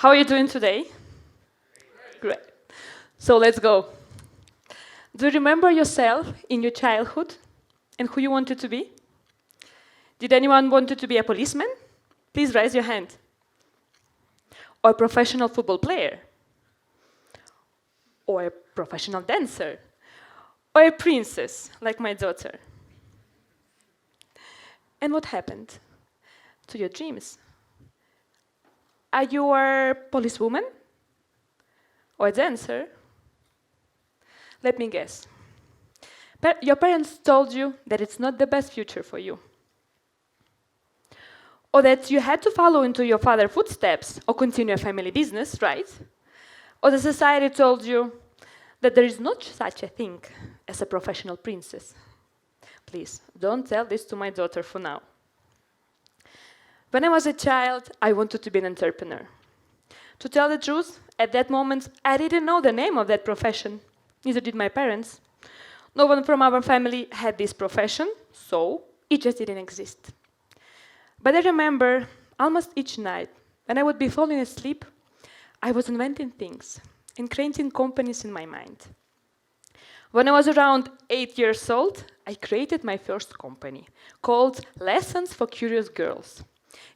How are you doing today? Great. So let's go. Do you remember yourself in your childhood and who you wanted to be? Did anyone wanted to be a policeman? Please raise your hand. Or a professional football player? Or a professional dancer? Or a princess, like my daughter? And what happened to your dreams? Are you a policewoman? Or a dancer? Let me guess. Your parents told you that it's not the best future for you. Or that you had to follow into your father's footsteps or continue a family business, right? Or the society told you that there is not such a thing as a professional princess. Please, don't tell this to my daughter for now. When I was a child, I wanted to be an entrepreneur. To tell the truth, at that moment, I didn't know the name of that profession. Neither did my parents. No one from our family had this profession, so it just didn't exist. But I remember almost each night, when I would be falling asleep, I was inventing things and creating companies in my mind. When I was around 8 years old, I created my first company called Lessons for Curious Girls.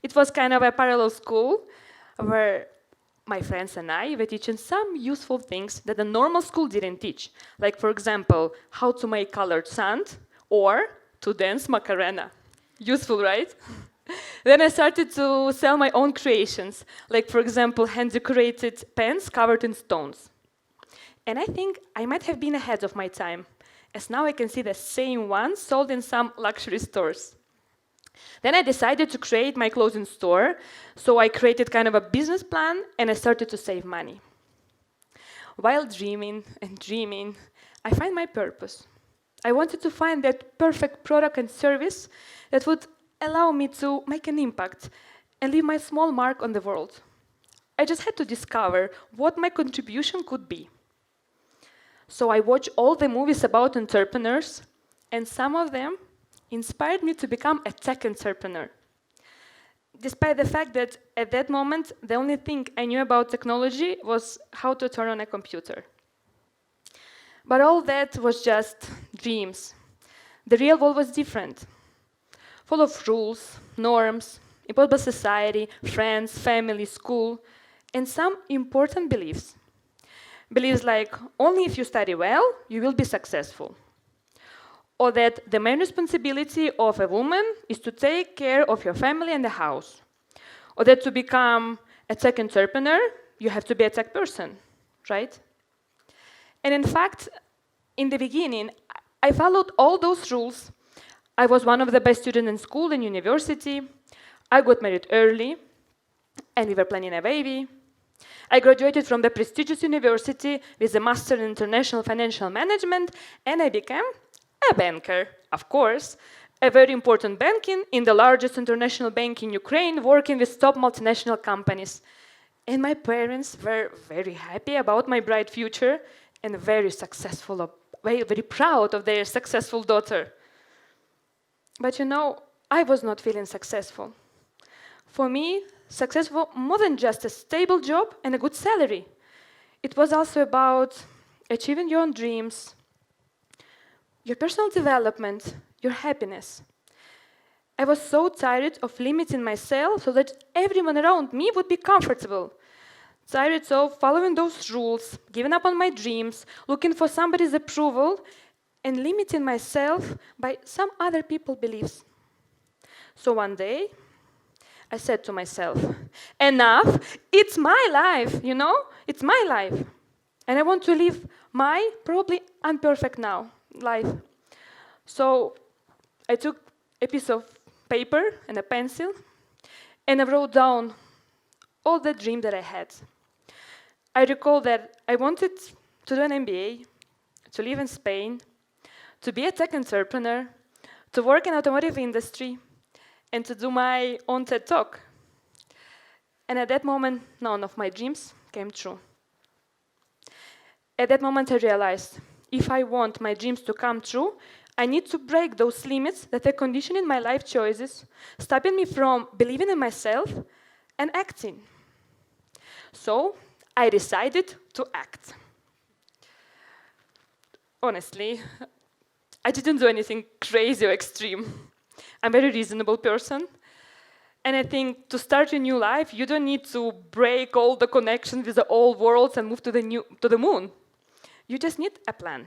It was kind of a parallel school where my friends and I were teaching some useful things that a normal school didn't teach. Like, for example, how to make colored sand or to dance Macarena. Useful, right? Then I started to sell my own creations, like, for example, hand-decorated pens covered in stones. And I think I might have been ahead of my time, as now I can see the same ones sold in some luxury stores. Then I decided to create my clothing store, so I created kind of a business plan and I started to save money. While dreaming and dreaming, I find my purpose. I wanted to find that perfect product and service that would allow me to make an impact and leave my small mark on the world. I just had to discover what my contribution could be. So I watched all the movies about entrepreneurs, and some of them inspired me to become a tech entrepreneur. Despite the fact that at that moment, the only thing I knew about technology was how to turn on a computer. But all that was just dreams. The real world was different, full of rules, norms, imposed by society, friends, family, school, and some important beliefs. Beliefs like, only if you study well, you will be successful. Or that the main responsibility of a woman is to take care of your family and the house. Or that to become a tech entrepreneur, you have to be a tech person, right? And in fact, in the beginning, I followed all those rules. I was one of the best students in school and university. I got married early, and we were planning a baby. I graduated from the prestigious university with a master in international financial management, and I became a banker, of course, a very important banking in the largest international bank in Ukraine, working with top multinational companies. And my parents were very happy about my bright future and very successful, very, very proud of their successful daughter. But you know, I was not feeling successful. For me, success was more than just a stable job and a good salary. It was also about achieving your own dreams, your personal development, your happiness. I was so tired of limiting myself so that everyone around me would be comfortable. Tired of following those rules, giving up on my dreams, looking for somebody's approval, and limiting myself by some other people's beliefs. So one day, I said to myself, enough, it's my life, you know? It's my life. And I want to live my, probably imperfect now, life. So I took a piece of paper and a pencil, and I wrote down all the dreams that I had. I recall that I wanted to do an MBA, to live in Spain, to be a tech entrepreneur, to work in automotive industry, and to do my own TED Talk. And at that moment, none of my dreams came true. At that moment, I realized, if I want my dreams to come true, I need to break those limits that are conditioning my life choices, stopping me from believing in myself and acting. So I decided to act. Honestly, I didn't do anything crazy or extreme. I'm a very reasonable person. And I think to start a new life, you don't need to break all the connections with the old worlds and move to the moon. You just need a plan.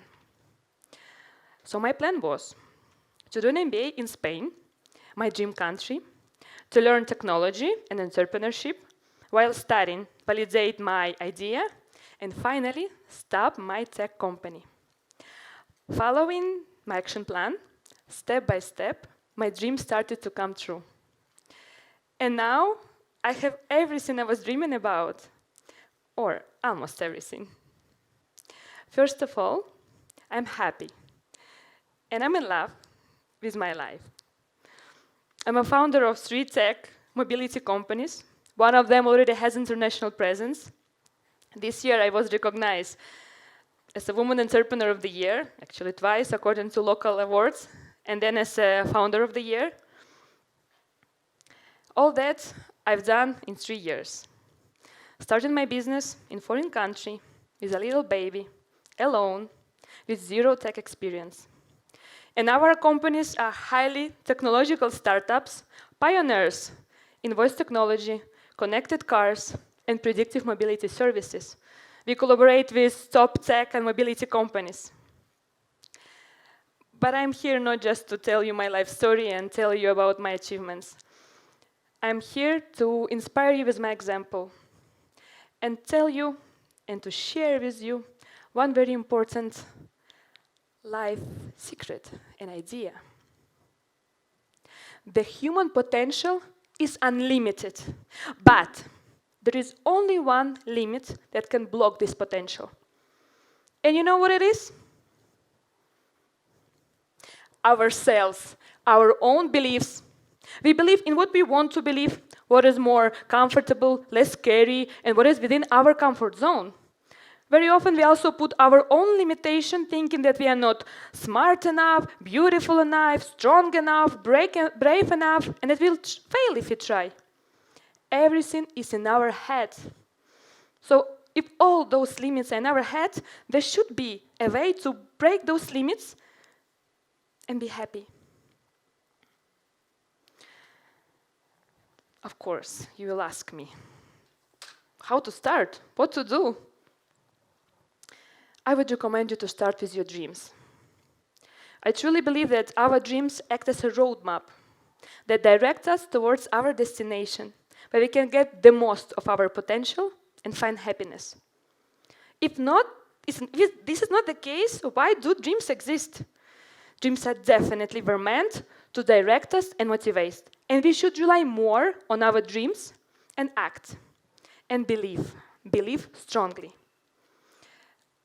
So my plan was to do an MBA in Spain, my dream country, to learn technology and entrepreneurship while studying, validate my idea, and finally start my tech company. Following my action plan, step by step, my dream started to come true. And now I have everything I was dreaming about, or almost everything. First of all, I'm happy, and I'm in love with my life. I'm a founder of 3 tech mobility companies. One of them already has international presence. This year I was recognized as a Woman Entrepreneur of the Year, actually twice according to local awards, and then as a Founder of the Year. All that I've done in 3 years. Started my business in foreign country with a little baby, alone, with 0 tech experience. And our companies are highly technological startups, pioneers in voice technology, connected cars, and predictive mobility services. We collaborate with top tech and mobility companies. But I'm here not just to tell you my life story and tell you about my achievements. I'm here to inspire you with my example and tell you and to share with you one very important life secret, an idea. The human potential is unlimited, but there is only one limit that can block this potential. And you know what it is? Ourselves, our own beliefs. We believe in what we want to believe, what is more comfortable, less scary, and what is within our comfort zone. Very often we also put our own limitation, thinking that we are not smart enough, beautiful enough, strong enough, brave enough, and that we'll fail if we try. Everything is in our head. So if all those limits are in our head, there should be a way to break those limits and be happy. Of course, you will ask me, how to start? What to do? I would recommend you to start with your dreams. I truly believe that our dreams act as a roadmap that directs us towards our destination, where we can get the most of our potential and find happiness. If this is not the case, why do dreams exist? Dreams are definitely were meant to direct us and motivate, and we should rely more on our dreams and act and believe strongly.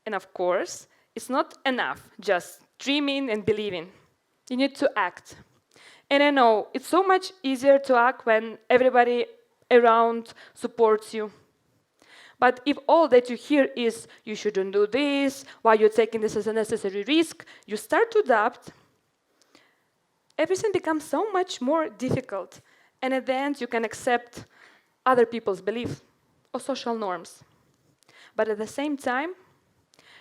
And of course, it's not enough just dreaming and believing. You need to act. And I know it's so much easier to act when everybody around supports you. But if all that you hear is, you shouldn't do this, why you're taking this as a necessary risk, you start to doubt, everything becomes so much more difficult. And at the end, you can accept other people's beliefs or social norms. But at the same time,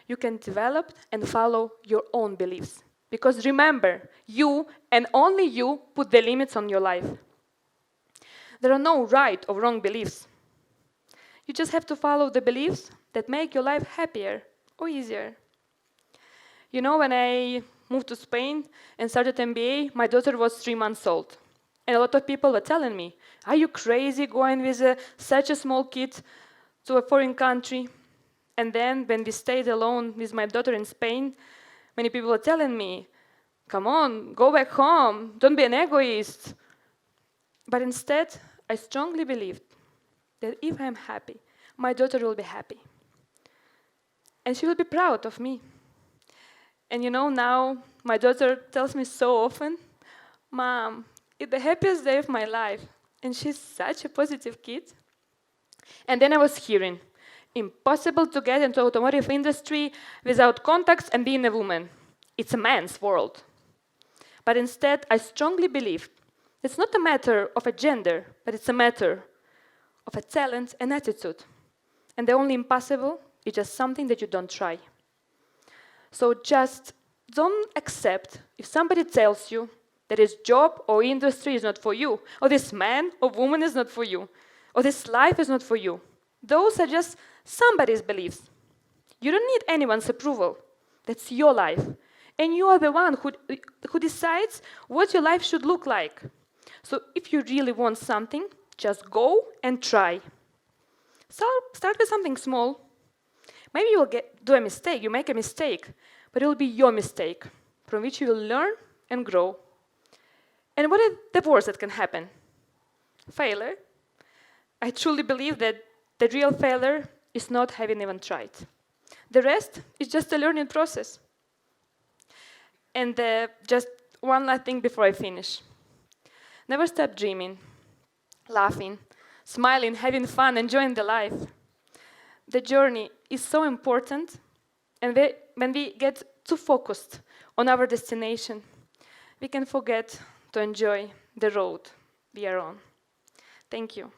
you can develop and follow your own beliefs. Because remember, you and only you put the limits on your life. There are no right or wrong beliefs. You just have to follow the beliefs that make your life happier or easier. You know, when I moved to Spain and started MBA, my daughter was 3 months old. And a lot of people were telling me, are you crazy going with such a small kid to a foreign country? And then when we stayed alone with my daughter in Spain, many people were telling me, come on, go back home, don't be an egoist. But instead, I strongly believed that if I'm happy, my daughter will be happy. And she will be proud of me. And you know, now my daughter tells me so often, Mom, it's the happiest day of my life. And she's such a positive kid. And then I was hearing, impossible to get into automotive industry without contacts and being a woman. It's a man's world. But instead, I strongly believe it's not a matter of a gender, but it's a matter of a talent and attitude. And the only impossible is just something that you don't try. So just don't accept if somebody tells you that this job or industry is not for you, or this man or woman is not for you, or this life is not for you. Those are just somebody's beliefs. You don't need anyone's approval. That's your life. And you are the one who decides what your life should look like. So if you really want something, just go and try. So start with something small. Maybe you will do a mistake, you make a mistake, but it will be your mistake, from which you will learn and grow. And what is the worst that can happen? Failure. I truly believe that the real failure is not having even tried. The rest is just a learning process. And just one last thing before I finish. Never stop dreaming, laughing, smiling, having fun, enjoying the life. The journey is so important, and when we get too focused on our destination, we can forget to enjoy the road we are on. Thank you.